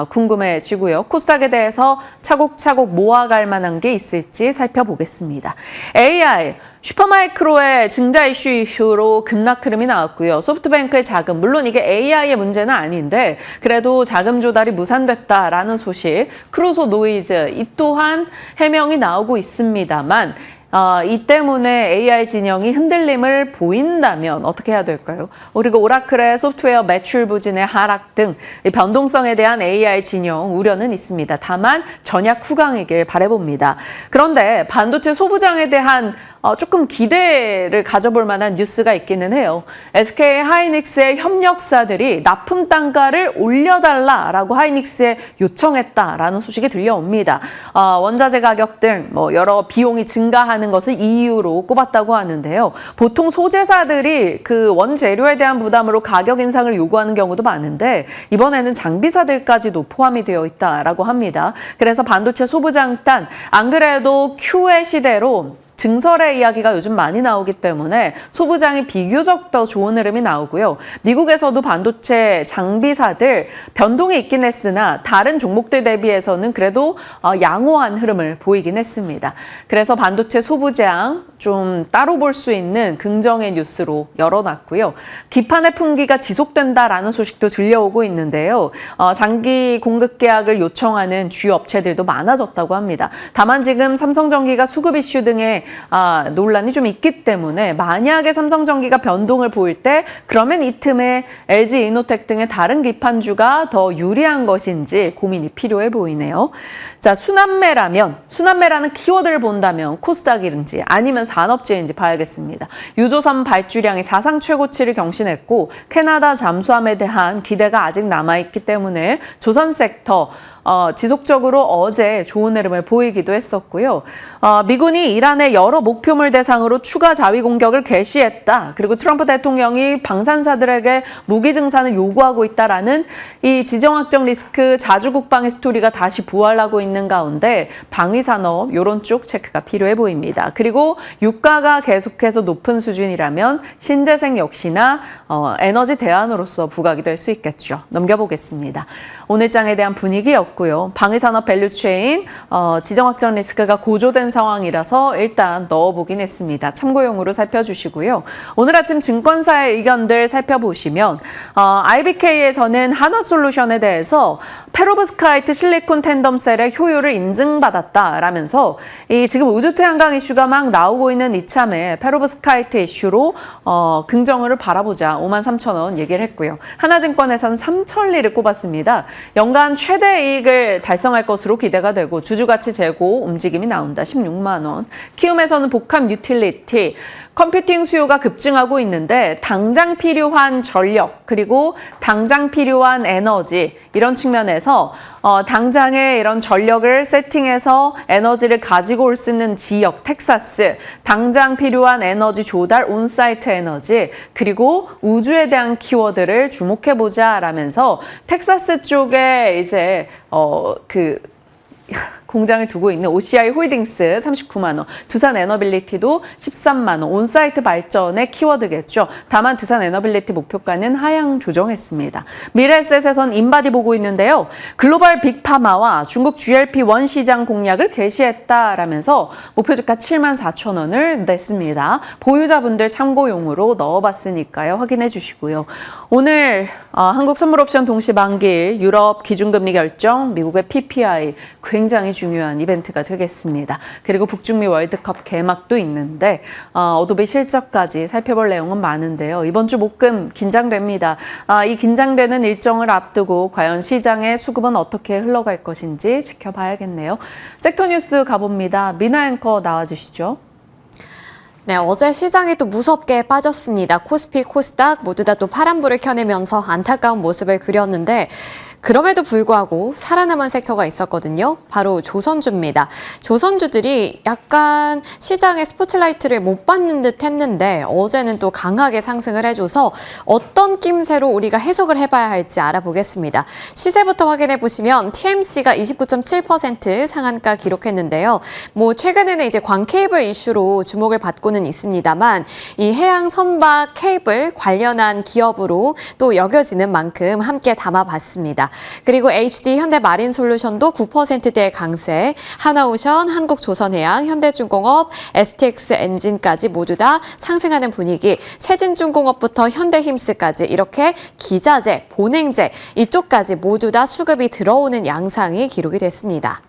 궁금해지고요. 코스닥에 대해서 차곡차곡 모아갈 만한 게 있을지 살펴보겠습니다. AI, 슈퍼마이크로의 증자 이슈로 급락 흐름이 나왔고요. 소프트뱅크의 자금, 물론 이게 AI의 문제는 아닌데 그래도 자금 조달이 무산됐다라는 소식, 크루소 노이즈 이 또한 해명이 나오고 있습니다만 이 때문에 AI 진영이 흔들림을 보인다면 어떻게 해야 될까요? 그리고 오라클의 소프트웨어 매출 부진의 하락 등 변동성에 대한 AI 진영 우려는 있습니다. 다만 전약 후강이길 바라봅니다. 그런데 반도체 소부장에 대한 조금 기대를 가져볼 만한 뉴스가 있기는 해요. SK 하이닉스의 협력사들이 납품 단가를 올려달라라고 하이닉스에 요청했다라는 소식이 들려옵니다. 원자재 가격 등 여러 비용이 증가하는 것을 이유로 꼽았다고 하는데요. 보통 소재사들이 그 원재료에 대한 부담으로 가격 인상을 요구하는 경우도 많은데 이번에는 장비사들까지도 포함이 되어 있다라고 합니다. 그래서 반도체 소부장단, 안 그래도 Q의 시대로 증설의 이야기가 요즘 많이 나오기 때문에 소부장이 비교적 더 좋은 흐름이 나오고요. 미국에서도 반도체 장비사들 변동이 있긴 했으나 다른 종목들 대비해서는 그래도 양호한 흐름을 보이긴 했습니다. 그래서 반도체 소부장 좀 따로 볼 수 있는 긍정의 뉴스로 열어놨고요. 기판의 품귀가 지속된다라는 소식도 들려오고 있는데요. 장기 공급 계약을 요청하는 주요 업체들도 많아졌다고 합니다. 다만 지금 삼성전기가 수급 이슈 등의 논란이 좀 있기 때문에 만약에 삼성전기가 변동을 보일 때 그러면 이 틈에 LG 이노텍 등의 다른 기판주가 더 유리한 것인지 고민이 필요해 보이네요. 자, 순환매라는 키워드를 본다면 코스닥인지 아니면 산업재인지 봐야겠습니다. 유조선 발주량이 사상 최고치를 경신했고 캐나다 잠수함에 대한 기대가 아직 남아있기 때문에 조선 섹터 지속적으로 어제 좋은 흐름을 보이기도 했었고요. 미군이 이란의 여러 목표물 대상으로 추가 자위 공격을 개시했다. 그리고 트럼프 대통령이 방산사들에게 무기 증산을 요구하고 있다라는 이 지정학적 리스크 자주 국방의 스토리가 다시 부활하고 있는 가운데 방위산업 이런 쪽 체크가 필요해 보입니다. 그리고 유가가 계속해서 높은 수준이라면 신재생 역시나 에너지 대안으로서 부각이 될 수 있겠죠. 넘겨보겠습니다. 오늘 장에 대한 분위기였고요. 방위산업 밸류체인 지정학적 리스크가 고조된 상황이라서 일단 넣어보긴 했습니다. 참고용으로 살펴주시고요. 오늘 아침 증권사의 의견들 살펴보시면 IBK에서는 한화솔루션에 대해서 페로브스카이트 실리콘 텐덤셀의 효율을 인증받았다라면서 지금 우주태양광 이슈가 막 나오고 있는 이참에 페로브스카이트 이슈로 긍정을 바라보자 53,000원 얘기를 했고요. 하나증권에서는 삼천리를 꼽았습니다. 연간 최대 이익을 달성할 것으로 기대가 되고 주주가치 재고 움직임이 나온다. 16만 원. 키움에서는 복합 유틸리티, 컴퓨팅 수요가 급증하고 있는데 당장 필요한 전력 그리고 당장 필요한 에너지 이런 측면에서 당장의 이런 전력을 세팅해서 에너지를 가지고 올 수 있는 지역 텍사스, 당장 필요한 에너지 조달 온사이트 에너지 그리고 우주에 대한 키워드를 주목해보자 라면서 텍사스 쪽에 이제 공장을 두고 있는 OCI 홀딩스 39만 원, 두산 에너빌리티도 13만 원, 온사이트 발전의 키워드겠죠. 다만 두산 에너빌리티 목표가는 하향 조정했습니다. 미래에셋에선 인바디 보고 있는데요. 글로벌 빅파마와 중국 GLP-1 시장 공략을 개시했다라면서 목표 주가 7만 4천 원을 냈습니다. 보유자분들 참고용으로 넣어봤으니까요. 확인해 주시고요. 오늘 한국 선물옵션 동시 만기일, 유럽 기준금리 결정, 미국의 PPI 굉장히 중요한 이벤트가 되겠습니다. 그리고 북중미 월드컵 개막도 있는데 어도비 실적까지 살펴볼 내용은 많은데요. 이번 주 목금 긴장됩니다. 이 긴장되는 일정을 앞두고 과연 시장의 수급은 어떻게 흘러갈 것인지 지켜봐야겠네요. 섹터 뉴스 가봅니다. 미나 앵커 나와주시죠. 네, 어제 시장이 또 무섭게 빠졌습니다. 코스피, 코스닥 모두 다 또 파란불을 켜내면서 안타까운 모습을 그렸는데 그럼에도 불구하고 살아남은 섹터가 있었거든요. 바로 조선주입니다. 조선주들이 약간 시장의 스포트라이트를 못 받는 듯 했는데 어제는 또 강하게 상승을 해줘서 어떤 낌새로 우리가 해석을 해봐야 할지 알아보겠습니다. 시세부터 확인해 보시면 TMC가 29.7% 상한가 기록했는데요. 최근에는 이제 광케이블 이슈로 주목을 받고는 있습니다만 이 해양 선박 케이블 관련한 기업으로 또 여겨지는 만큼 함께 담아봤습니다. 그리고 HD 현대마린솔루션도 9%대 강세, 하나오션, 한국조선해양, 현대중공업, STX 엔진까지 모두 다 상승하는 분위기, 세진중공업부터 현대힘스까지 이렇게 기자재, 본행재 이쪽까지 모두 다 수급이 들어오는 양상이 기록이 됐습니다.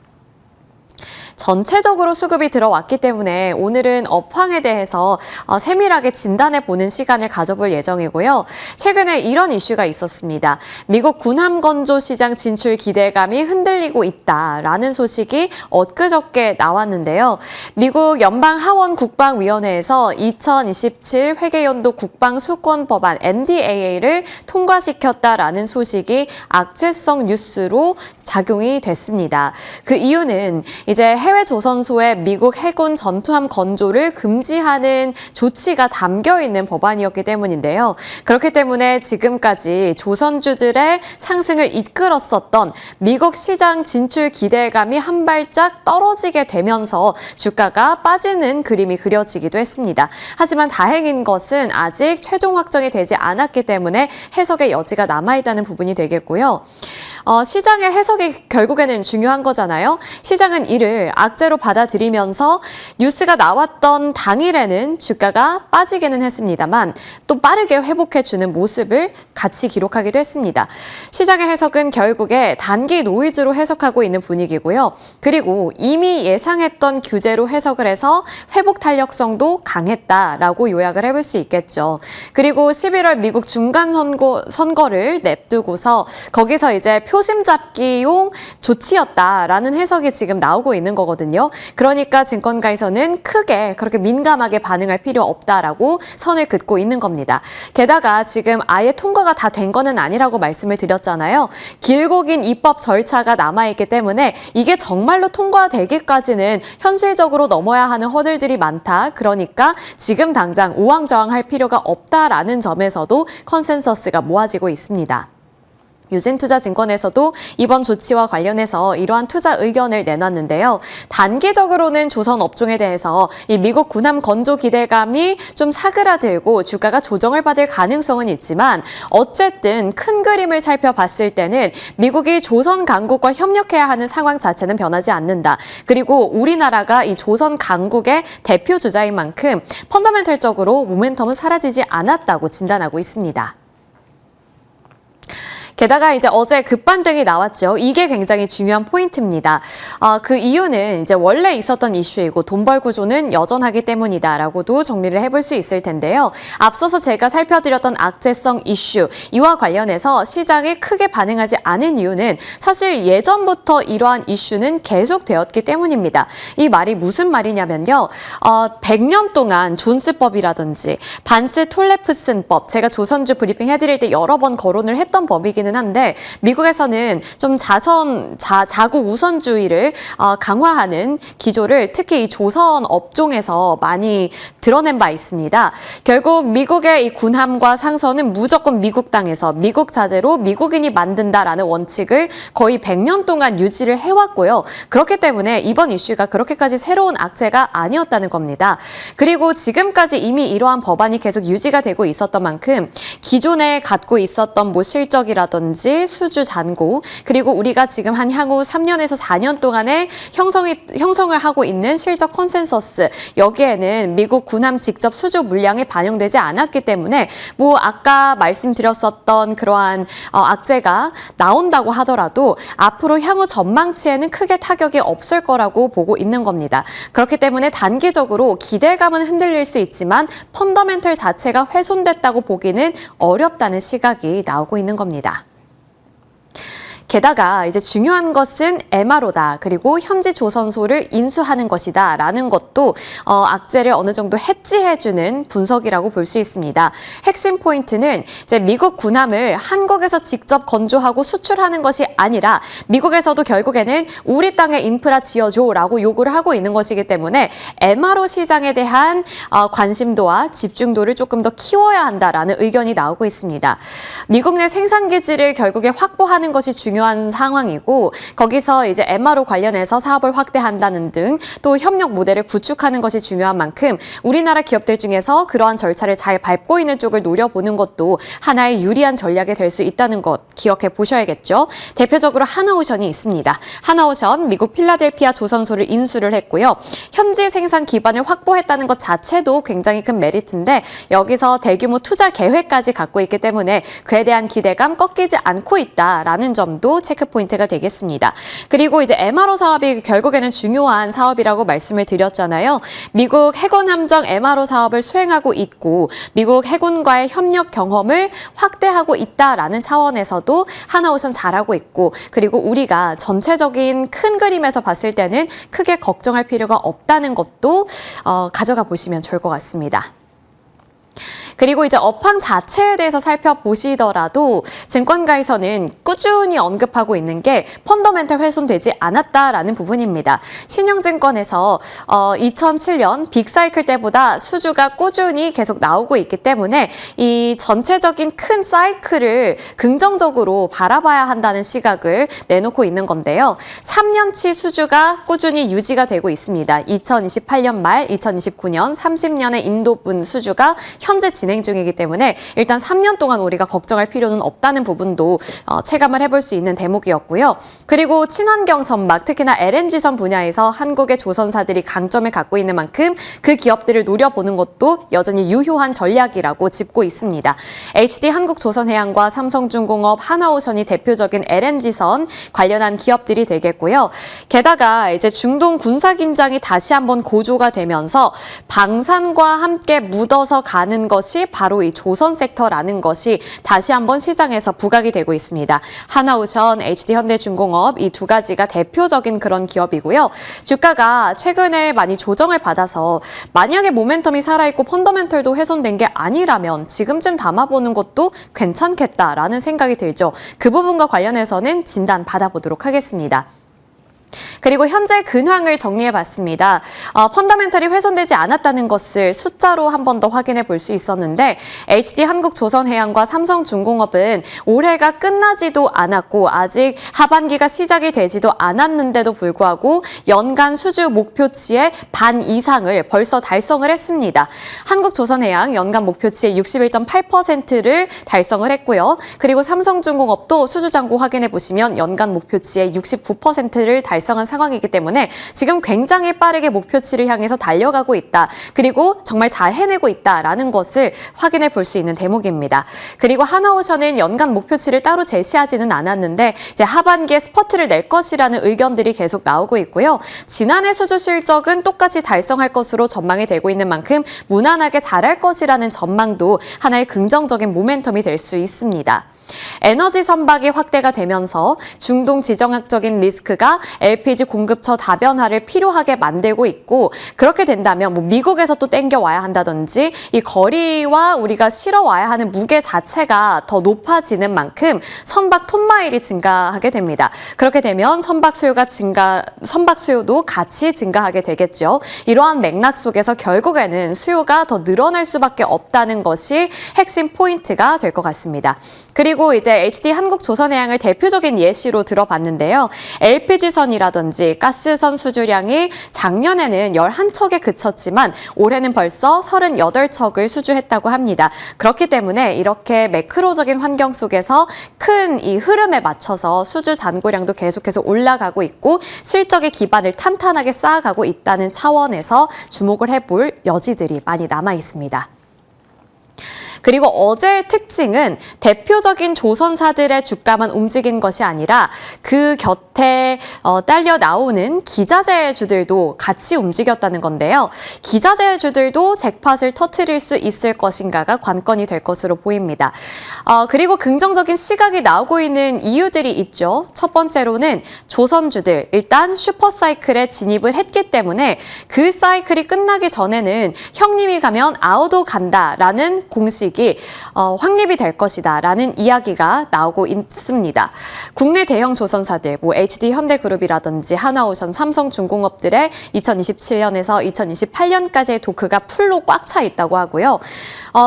전체적으로 수급이 들어왔기 때문에 오늘은 업황에 대해서 세밀하게 진단해보는 시간을 가져볼 예정이고요. 최근에 이런 이슈가 있었습니다. 미국 군함 건조 시장 진출 기대감이 흔들리고 있다라는 소식이 엊그저께 나왔는데요. 미국 연방하원국방위원회에서 2027 회계연도 국방수권법안 NDAA를 통과시켰다라는 소식이 악재성 뉴스로 작용이 됐습니다. 그 이유는 이제 해외 조선소의 미국 해군 전투함 건조를 금지하는 조치가 담겨 있는 법안이었기 때문인데요. 그렇기 때문에 지금까지 조선주들의 상승을 이끌었었던 미국 시장 진출 기대감이 한 발짝 떨어지게 되면서 주가가 빠지는 그림이 그려지기도 했습니다. 하지만 다행인 것은 아직 최종 확정이 되지 않았기 때문에 해석의 여지가 남아있다는 부분이 되겠고요. 시장의 해석이 결국에는 중요한 거잖아요. 시장은 이를 악재로 받아들이면서 뉴스가 나왔던 당일에는 주가가 빠지기는 했습니다만 또 빠르게 회복해주는 모습을 같이 기록하기도 했습니다. 시장의 해석은 결국에 단기 노이즈로 해석하고 있는 분위기고요. 그리고 이미 예상했던 규제로 해석을 해서 회복 탄력성도 강했다라고 요약을 해볼 수 있겠죠. 그리고 11월 미국 중간 선거를 냅두고서 거기서 이제 표심 잡기용 조치였다라는 해석이 지금 나오고 있는 거거든요. 그러니까 증권가에서는 크게 그렇게 민감하게 반응할 필요 없다라고 선을 긋고 있는 겁니다. 게다가 지금 아예 통과가 다 된 거는 아니라고 말씀을 드렸잖아요. 길고 긴 입법 절차가 남아있기 때문에 이게 정말로 통과되기까지는 현실적으로 넘어야 하는 허들들이 많다. 그러니까 지금 당장 우왕좌왕할 필요가 없다라는 점에서도 컨센서스가 모아지고 있습니다. 유진투자증권에서도 이번 조치와 관련해서 이러한 투자 의견을 내놨는데요. 단기적으로는 조선 업종에 대해서 이 미국 군함 건조 기대감이 좀 사그라들고 주가가 조정을 받을 가능성은 있지만 어쨌든 큰 그림을 살펴봤을 때는 미국이 조선 강국과 협력해야 하는 상황 자체는 변하지 않는다. 그리고 우리나라가 이 조선 강국의 대표 주자인 만큼 펀더멘털적으로 모멘텀은 사라지지 않았다고 진단하고 있습니다. 게다가 이제 어제 급반등이 나왔죠. 이게 굉장히 중요한 포인트입니다. 그 이유는 이제 원래 있었던 이슈이고 돈벌 구조는 여전하기 때문이다라고도 정리를 해볼 수 있을 텐데요. 앞서서 제가 살펴드렸던 악재성 이슈, 이와 관련해서 시장이 크게 반응하지 않은 이유는 사실 예전부터 이러한 이슈는 계속되었기 때문입니다. 이 말이 무슨 말이냐면요. 100년 동안 존스법이라든지 반스 톨레프슨법, 제가 조선주 브리핑 해드릴 때 여러 번 거론을 했던 법이긴 있기는 한데 미국에서는 좀 자국 우선주의를 강화하는 기조를 특히 이 조선 업종에서 많이 드러낸 바 있습니다. 결국 미국의 이 군함과 상선은 무조건 미국 땅에서 미국 자재로 미국인이 만든다라는 원칙을 거의 100년 동안 유지를 해왔고요. 그렇기 때문에 이번 이슈가 그렇게까지 새로운 악재가 아니었다는 겁니다. 그리고 지금까지 이미 이러한 법안이 계속 유지가 되고 있었던 만큼 기존에 갖고 있었던 뭐 실적이라든지 수주 잔고 그리고 우리가 지금 한 향후 3년에서 4년 동안에 형성을 하고 있는 실적 컨센서스 여기에는 미국 군함 직접 수주 물량에 반영되지 않았기 때문에 뭐 아까 말씀드렸었던 그러한 악재가 나온다고 하더라도 앞으로 향후 전망치에는 크게 타격이 없을 거라고 보고 있는 겁니다. 그렇기 때문에 단기적으로 기대감은 흔들릴 수 있지만 펀더멘털 자체가 훼손됐다고 보기는 어렵다는 시각이 나오고 있는 겁니다. 게다가 이제 중요한 것은 MRO다. 그리고 현지 조선소를 인수하는 것이다. 라는 것도 악재를 어느 정도 해지해주는 분석이라고 볼 수 있습니다. 핵심 포인트는 이제 미국 군함을 한국에서 직접 건조하고 수출하는 것이 아니라 미국에서도 결국에는 우리 땅에 인프라 지어줘라고 요구를 하고 있는 것이기 때문에 MRO 시장에 대한 관심도와 집중도를 조금 더 키워야 한다라는 의견이 나오고 있습니다. 미국 내 생산기지를 결국에 확보하는 것이 중요한 상황이고 거기서 이제 MRO 관련해서 사업을 확대한다는 등 또 협력 모델을 구축하는 것이 중요한 만큼 우리나라 기업들 중에서 그러한 절차를 잘 밟고 있는 쪽을 노려보는 것도 하나의 유리한 전략이 될 수 있다는 것 기억해 보셔야겠죠. 대표적으로 하나오션이 있습니다. 하나오션 미국 필라델피아 조선소를 인수를 했고요. 현지 생산 기반을 확보했다는 것 자체도 굉장히 큰 메리트인데 여기서 대규모 투자 계획까지 갖고 있기 때문에 그에 대한 기대감 꺾이지 않고 있다라는 점도 체크 포인트가 되겠습니다. 그리고 이제 MRO 사업이 결국에는 중요한 사업이라고 말씀을 드렸잖아요. 미국 해군 함정 MRO 사업을 수행하고 있고 미국 해군과의 협력 경험을 확대하고 있다라는 차원에서도 하나오션 잘하고 있고 그리고 우리가 전체적인 큰 그림에서 봤을 때는 크게 걱정할 필요가 없다는 것도 가져가 보시면 좋을 것 같습니다. 그리고 이제 업황 자체에 대해서 살펴보시더라도 증권가에서는 꾸준히 언급하고 있는 게 펀더멘털 훼손되지 않았다라는 부분입니다. 신영증권에서 2007년 빅사이클 때보다 수주가 꾸준히 계속 나오고 있기 때문에 이 전체적인 큰 사이클을 긍정적으로 바라봐야 한다는 시각을 내놓고 있는 건데요. 3년치 수주가 꾸준히 유지가 되고 있습니다. 2028년 말 2029년 30년의 인도분 수주가 현재 진행 중이기 때문에 일단 3년 동안 우리가 걱정할 필요는 없다는 부분도 체감을 해볼 수 있는 대목이었고요. 그리고 친환경 선박, 특히나 LNG선 분야에서 한국의 조선사들이 강점을 갖고 있는 만큼 그 기업들을 노려보는 것도 여전히 유효한 전략이라고 짚고 있습니다. HD 한국조선해양과 삼성중공업, 하나오션이 대표적인 LNG선 관련한 기업들이 되겠고요. 게다가 이제 중동 군사 긴장이 다시 한번 고조가 되면서 방산과 함께 묻어서 가는 것이 바로 이 조선 섹터라는 것이 다시 한번 시장에서 부각이 되고 있습니다. 하나오션, HD현대중공업 이 두 가지가 대표적인 그런 기업이고요. 주가가 최근에 많이 조정을 받아서 만약에 모멘텀이 살아있고 펀더멘털도 훼손된 게 아니라면 지금쯤 담아보는 것도 괜찮겠다라는 생각이 들죠. 그 부분과 관련해서는 진단 받아보도록 하겠습니다. 그리고 현재 근황을 정리해봤습니다. 펀더멘털이 훼손되지 않았다는 것을 숫자로 한 번 더 확인해 볼 수 있었는데 HD 한국조선해양과 삼성중공업은 올해가 끝나지도 않았고 아직 하반기가 시작이 되지도 않았는데도 불구하고 연간 수주 목표치의 반 이상을 벌써 달성을 했습니다. 한국조선해양 연간 목표치의 61.8%를 달성을 했고요. 그리고 삼성중공업도 수주잔고 확인해 보시면 연간 목표치의 69%를 달성한 상황이기 때문에 지금 굉장히 빠르게 목표치를 향해서 달려가고 있다. 그리고 정말 잘 해내고 있다라는 것을 확인해 볼 수 있는 대목입니다. 그리고 하나오션은 연간 목표치를 따로 제시하지는 않았는데 이제 하반기에 스퍼트를 낼 것이라는 의견들이 계속 나오고 있고요. 지난해 수주 실적은 똑같이 달성할 것으로 전망이 되고 있는 만큼 무난하게 잘할 것이라는 전망도 하나의 긍정적인 모멘텀이 될 수 있습니다. 에너지 선박이 확대가 되면서 중동 지정학적인 리스크가 LPG LPG 공급처 다변화를 필요하게 만들고 있고 그렇게 된다면 뭐 미국에서 또 땡겨와야 한다든지 이 거리와 우리가 실어와야 하는 무게 자체가 더 높아지는 만큼 선박 톤마일이 증가하게 됩니다. 그렇게 되면 선박 수요도 같이 증가하게 되겠죠. 이러한 맥락 속에서 결국에는 수요가 더 늘어날 수밖에 없다는 것이 핵심 포인트가 될 것 같습니다. 그리고 이제 HD 한국조선해양을 대표적인 예시로 들어봤는데요. LPG선이라든지 가스선 수주량이 작년에는 11척에 그쳤지만 올해는 벌써 38척을 수주했다고 합니다. 그렇기 때문에 이렇게 매크로적인 환경 속에서 큰 이 흐름에 맞춰서 수주 잔고량도 계속해서 올라가고 있고 실적의 기반을 탄탄하게 쌓아가고 있다는 차원에서 주목을 해볼 여지들이 많이 남아 있습니다. 그리고 어제의 특징은 대표적인 조선사들의 주가만 움직인 것이 아니라 그 곁에 딸려 나오는 기자재주들도 같이 움직였다는 건데요. 기자재주들도 잭팟을 터뜨릴 수 있을 것인가가 관건이 될 것으로 보입니다. 그리고 긍정적인 시각이 나오고 있는 이유들이 있죠. 첫 번째로는 조선주들 일단 슈퍼사이클에 진입을 했기 때문에 그 사이클이 끝나기 전에는 형님이 가면 아우도 간다라는 공식이 확립이 될 것이다라는 이야기가 나오고 있습니다. 국내 대형 조선사들, 뭐 HD 현대그룹이라든지 한화오션, 삼성중공업들의 2027년에서 2028년까지의 도크가 풀로 꽉 차 있다고 하고요.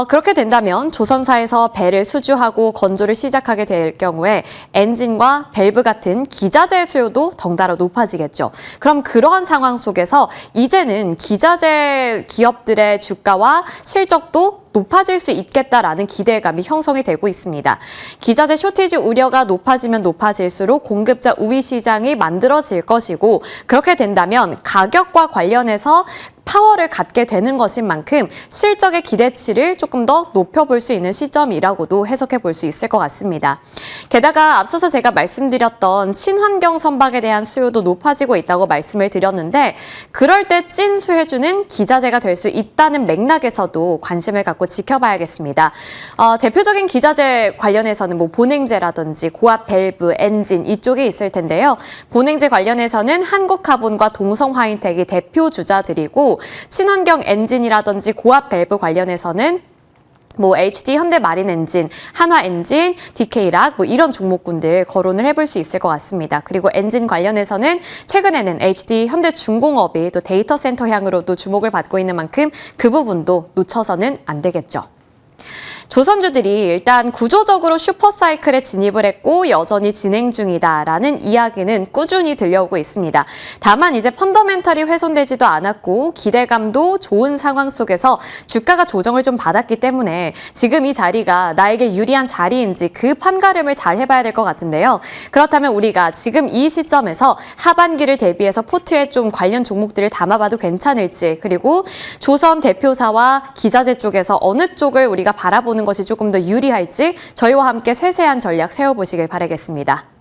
그렇게 된다면 조선사에서 배를 수주하고 건조를 시작하게 될 경우에 엔진과 밸브 같은 기자재 수요도 덩달아 높아지겠죠. 그럼 그러한 상황 속에서 이제는 기자재 기업들의 주가와 실적도 높아질 수 있겠다라는 기대감이 형성이 되고 있습니다. 기자재 쇼티지 우려가 높아지면 높아질수록 공급자 우위 시장이 만들어질 것이고 그렇게 된다면 가격과 관련해서 파워를 갖게 되는 것인 만큼 실적의 기대치를 조금 더 높여볼 수 있는 시점이라고도 해석해 볼 수 있을 것 같습니다. 게다가 앞서서 제가 말씀드렸던 친환경 선박에 대한 수요도 높아지고 있다고 말씀을 드렸는데 그럴 때 찐수혜주는 기자재가 될 수 있다는 맥락에서도 관심을 갖고 지켜봐야겠습니다. 대표적인 기자재 관련해서는 뭐 본행제라든지 고압 밸브, 엔진 이쪽이 있을 텐데요. 본행제 관련해서는 한국카본과 동성화인텍이 대표 주자들이고 친환경 엔진이라든지 고압 밸브 관련해서는 뭐 HD 현대마린 엔진, 한화 엔진, DK락 뭐 이런 종목군들 거론을 해볼 수 있을 것 같습니다. 그리고 엔진 관련해서는 최근에는 HD 현대중공업이 또 데이터 센터 향으로도 주목을 받고 있는 만큼 그 부분도 놓쳐서는 안 되겠죠. 조선주들이 일단 구조적으로 슈퍼사이클에 진입을 했고 여전히 진행 중이다라는 이야기는 꾸준히 들려오고 있습니다. 다만 이제 펀더멘털이 훼손되지도 않았고 기대감도 좋은 상황 속에서 주가가 조정을 좀 받았기 때문에 지금 이 자리가 나에게 유리한 자리인지 그 판가름을 잘 해봐야 될 것 같은데요. 그렇다면 우리가 지금 이 시점에서 하반기를 대비해서 포트에 좀 관련 종목들을 담아봐도 괜찮을지 그리고 조선 대표사와 기자재 쪽에서 어느 쪽을 우리가 바라보는 것이 조금 더 유리할지 저희와 함께 세세한 전략 세워보시길 바라겠습니다.